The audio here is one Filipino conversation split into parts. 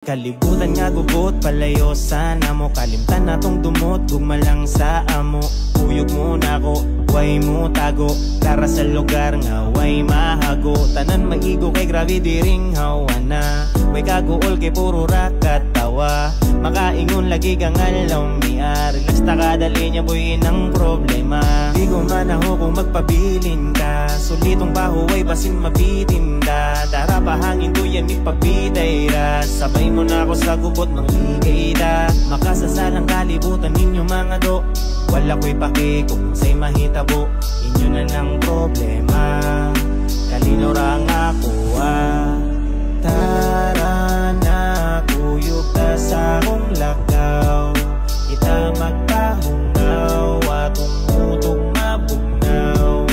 Kalibutan nga gugot, palayo sana mo. Kalimtan na tong dumot, gugma lang sa amo. Uyog mo na ko, way mo tago. Tara sa lugar nga, way mahago. Tanan maigo kay grabe di ring hawana. Way kaguol kay puro rakat tawa. Makaingon lagi kang alam niya. Relax ta kadali niya boy ng problema. Di ko man ako kung magpabilin ka. Sulitong baho ay basin mabitin ka. Tara pahangin to yan ipabiday ra. Sabay mo na ako sa gubot ng ligay da. Makasasalang kalibutan ninyo mga do. Wala ko'y pake kung sa'y mahitabo. Inyo na ng problema. Kalino ra nga ko Tara na kuyog ta sa akong lakaw. Kita magpahungaw atong utog mabugnaw.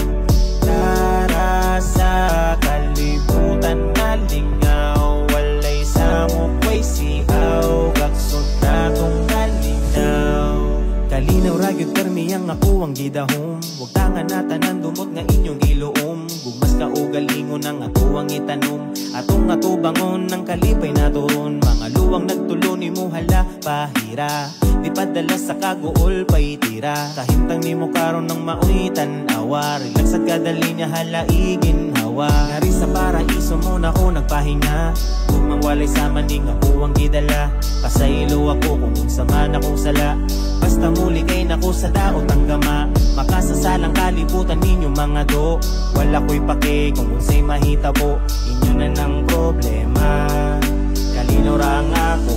Tara sa kalibutan na lingaw. Walay samok way siaw. Gaksod na tong kalinaw. Kalinaw ragyod karmiyang ako ang gidahom. Huwag tangan na tanan dumot nga inyong giloom. Gugmas ka o galingon ang ako ang itanom. Atong atubangon ng kalipay na turon. Mga luwang nagtulo ni mo hala pahira. Di padala sa kaguol pa'y tira. Kahintang ni mo karon ng mauitan awa. Relax at kadali niya hala iginhawa. Ngari sa paraiso mo na ko nagpahinga. Kung mangwalay sa maning ako ang gidala. Pasaylo ako kung sama na kong sala. Basta muli kay nako sa daot ang gama. Makasasalang kalibutan ninyo mga do. Wala ko'y pake kung unsay mahitabo. Inyo na ng problema. Kalino ra nga ako